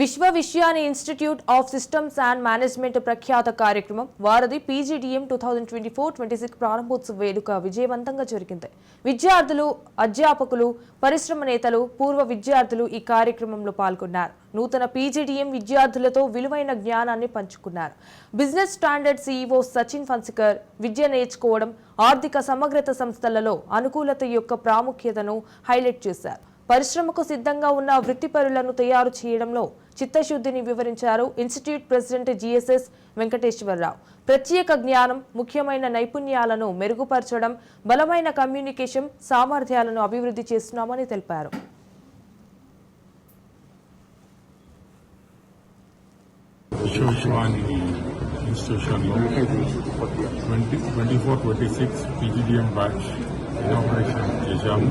విశ్వవిద్యాని institute of systems and management ప్రఖ్యాత కార్యక్రమం వారధి పీజీడీఎం 2024-26 ప్రారంభోత్సవ వేడుక విజయవంతంగా జరిగింది. విద్యార్థులు, అధ్యాపకులు, పరిశ్రమ నేతలు, పూర్వ విద్యార్థులు ఈ కార్యక్రమంలో పాల్గొన్నారు. నూతన పీజీడీఎం విద్యార్థులతో విలువైన జ్ఞానాన్ని పంచుకున్నారు. బిజినెస్ స్టాండర్డ్ సీఈఓ సచిన్ ఫన్సికర్ విద్య నేర్చుకోవడం, ఆర్థిక సమగ్రత సంస్థలలో అనుకూలత యొక్క ప్రాముఖ్యతను హైలైట్ చేశారు. పరిశ్రమకు సిద్ధంగా ఉన్న వృత్తిపరులను తయారు చేయడంలో చిత్తశుద్ధిని వివరించారు. ఇన్స్టిట్యూట్ ప్రెసిడెంట్ జిఎస్ఎస్ వెంకటేశ్వరరావు ప్రత్యేక జ్ఞానం, ముఖ్యమైన నైపుణ్యాలను మెరుగుపరచడం, బలమైన కమ్యూనికేషన్ సామర్థ్యాలను అభివృద్ధి చేస్తున్నామని తెలిపారు. ఇన్స్టిట్యూషన్లో 24-26 పీజీడీఎం బ్యాచ్ ఇనాగరేషన్ చేశాము.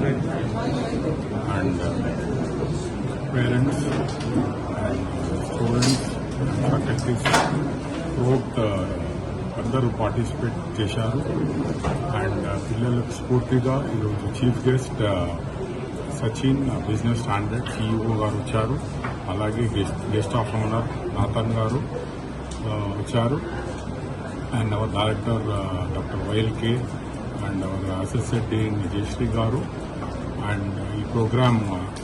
And parents and students faculties throughout అందరూ పార్టిసిపేట్ చేశారు. అండ్ పిల్లలకు స్ఫూర్తిగా ఈరోజు chief guest Sachin business standard CEO గారు వచ్చారు. అలాగే గెస్ట్ ఆఫ్ ఆనర్ నాథన్ గారు వచ్చారు. And our director doctor YLK and our associate dean Jayashree గారు. అండ్ ఈ ప్రోగ్రామ్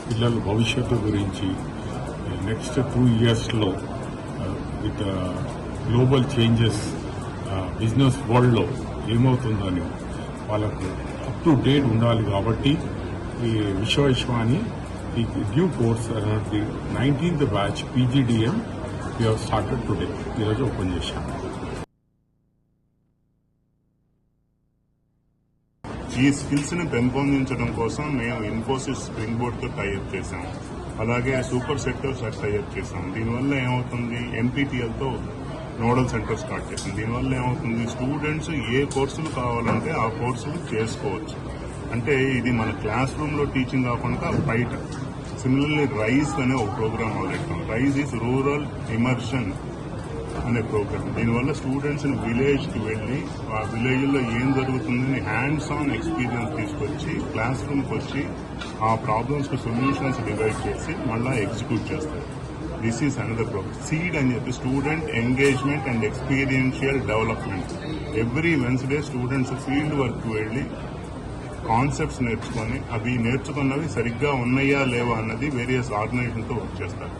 పిల్లల భవిష్యత్తు గురించి నెక్స్ట్ 2 yearsలో విత్ గ్లోబల్ చేంజెస్ బిజినెస్ వరల్డ్లో ఏమవుతుందని వాళ్ళకు అప్ టు డేట్ ఉండాలి. కాబట్టి ఈ విశ్వవిద్యాని ఈ new course the 19th batch PGDM we have started today. ఈరోజు ఓపెన్ చేశాం. ఈ స్కిల్స్ ని పెంపొందించడం కోసం మేము ఇన్ఫోసిస్ స్ప్రింగ్ బోర్డ్ తో టైఅప్ చేశాం. అలాగే సూపర్ సెక్టర్స్ టైఅప్ చేశాం. దీనివల్ల ఏమవుతుంది, ఎన్పీటీఎల్ తో నోడల్ సెంటర్ స్టార్ట్ చేసాం. దీనివల్ల ఏమవుతుంది, స్టూడెంట్స్ ఏ కోర్సులు కావాలంటే ఆ కోర్సులు చేసుకోవచ్చు. అంటే ఇది మన క్లాస్ రూమ్ లో టీచింగ్ కాకుండా బయట. సిమిలర్లీ రైజ్ అనే ఒక ప్రోగ్రామ్ మొదలెట్టాం. రైజ్ ఈజ్ రూరల్ ఇమర్షన్ అనే ప్రోగ్రామ్. దీనివల్ల స్టూడెంట్స్ విలేజ్ కి వెళ్లి ఆ విలేజ్ లో ఏం జరుగుతుందని హ్యాండ్స్ ఆన్ ఎక్స్పీరియన్స్ తీసుకొచ్చి క్లాస్ రూమ్ కి వచ్చి ఆ ప్రాబ్లమ్స్ కి సొల్యూషన్స్ డివైడ్ చేసి మళ్ళా ఎగ్జిక్యూట్ చేస్తారు. This is another program. Seed అని చెప్పి student engagement and experiential development. Every Wednesday students field work వెళ్లి కాన్సెప్ట్స్ నేర్చుకొని అవి నేర్చుకున్నవి సరిగ్గా ఉన్నాయా లేవా అన్నది వేరియస్ ఆర్గనైజేషన్తో వర్క్ చేస్తారు.